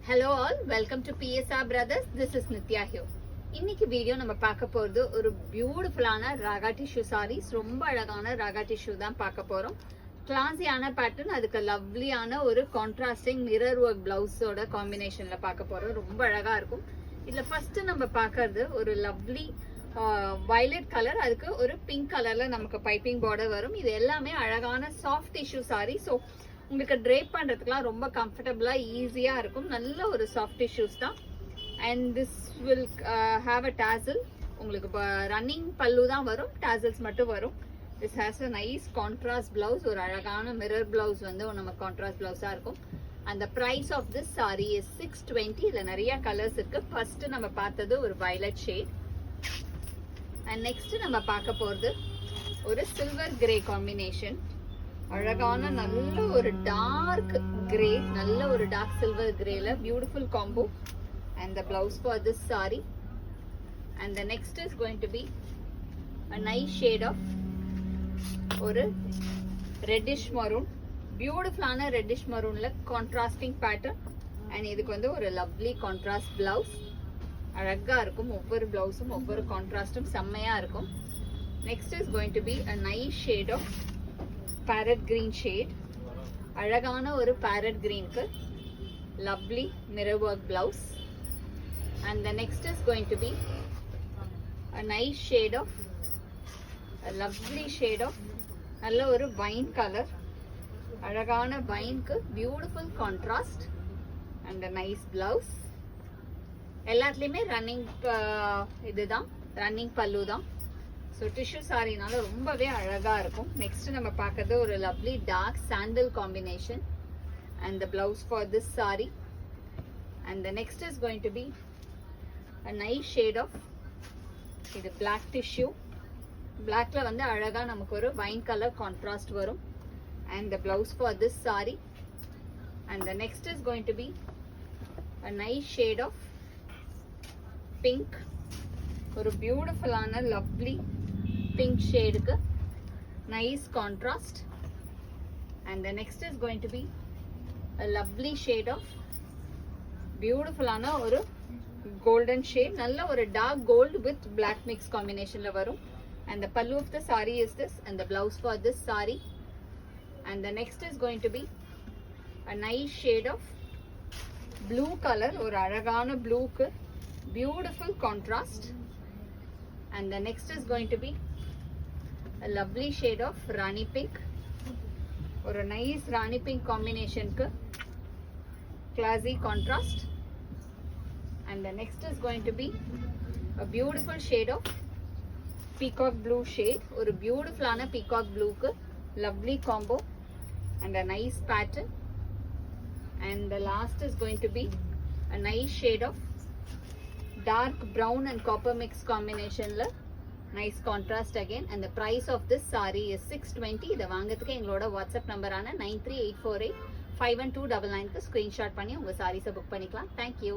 Hello all, welcome to PSR Brothers. This is Nitya here. இன்னைக்கு video நம்ம பார்க்க போறது ஒரு பியூட்டிஃபுல்லான ராகா டிஷ்யூ சாரீஸ். ரொம்ப அழகான ராகா டிஷ்யூ தான் பார்க்க போறோம். கிளாஸியான பேட்டர்ன், அதுக்கு லவ்லியான ஒரு கான்ட்ராஸ்டிங் மிரர் ஒர்க் பிளவுஸோட காம்பினேஷன்ல பார்க்க போறோம். ரொம்ப அழகா இருக்கும். இதுல ஃபர்ஸ்ட் நம்ம பார்க்கறது ஒரு லவ்லி வயலட் கலர், அதுக்கு ஒரு பிங்க் கலர்ல நமக்கு பைப்பிங் பார்டர் வரும். இது எல்லாமே அழகான சாஃப்ட் டிஷ்யூ சாரி. ஸோ உங்களுக்கு ட்ரேப் பண்றதுக்குலாம் ரொம்ப கம்ஃபர்டபுளா ஈஸியா இருக்கும். நல்ல ஒரு சாஃப்ட் டிஷ்யூஸ் தான். And this will have a dazzle. உங்களுக்கு ரன்னிங் பல்லு தான் வரும், டாசல்ஸ் மட்டும் வரும். This has a nice contrast blouse. ஒரு அழகான மிரர் பிளவுஸ் வந்து நம்ம கான்ட்ராஸ்ட் பிளவுஸா இருக்கும். அந்த price of this sari is 620. இதுல நிறைய கலர்ஸ் இருக்கு. ஃபர்ஸ்ட் நம்ம பார்த்தது ஒரு வயலட் ஷேட். அண்ட் நெக்ஸ்ட் நம்ம பார்க்க போறது ஒரு சில்வர் கிரே காம்பினேஷன். அழகான நல்ல ஒரு டார்க் கிரே, நல்ல ஒரு டார்க் சில்வர் கிரேல beautiful combo. And the blouse for this sari. And the next is going to be a nice shade of ஒரு ரெட்டிஷ் மரூன். பியூட்டிஃபுல்லான ரெட்டிஷ் மரூன்ல கான்ட்ராஸ்டிங் பேட்டர்ன். அண்ட் இதுக்கு வந்து ஒரு லவ்லி கான்ட்ராஸ்ட் பிளவுஸ். அழகா இருக்கும். ஒவ்வொரு பிளவுஸும் ஒவ்வொரு கான்ட்ராஸ்டும் செம்மையா இருக்கும். Next is going to be a nice shade of parrot green shade. அழகான ஒரு parrot greenக்கு lovely mirror work blouse. And the next is going to be a nice shade of a lovely shade of நல்ல ஒரு wine color. அழகான wineக்கு beautiful contrast and a nice blouse. எல்லாத்துலயுமே running இதுதான், running பல்லு தான். So tissue சாரினால ரொம்பவே அழகா இருக்கும். நெக்ஸ்ட் நம்ம பார்க்கறது ஒரு lovely dark sandal combination. And the blouse for this sari. And the next is going to be a nice shade of இது பிளாக் டிஷ்யூ. பிளாக்ல வந்து அழகா நமக்கு ஒரு வைன் கலர் கான்ட்ராஸ்ட் வரும். And the blouse for this sari. And the next is going to be a nice shade of pink. ஒரு பியூட்டிஃபுல்லான lovely pink ஷேடுக்கு nice contrast. And the next is going to be a lovely shade of பியூட்டிஃபுல்லான ஒரு golden shade. நல்ல ஒரு dark gold with black mix காம்பினேஷன்ல வரும். And the pallu of the sari is this and the blouse for this sari. And the next is going to be a nice shade of blue colour. ஒரு அழகான ப்ளூக்கு beautiful contrast. And the next is going to be a lovely shade of Rani pink. Or a nice Rani pink combination ku classy contrast. And the next is going to be a beautiful shade of peacock blue shade. Or a beautiful ana peacock blue ku lovely combo and a nice pattern. And the last is going to be a nice shade of dark brown and copper mix combination la nice contrast again. And the price of this saree is 620. இத வாங்குறதுக்கு எங்களோட WhatsApp number ஆன 9384851299 க்கு screenshot பண்ணி உங்க சாரீஸை book பண்ணிக்கலாம். Thank you.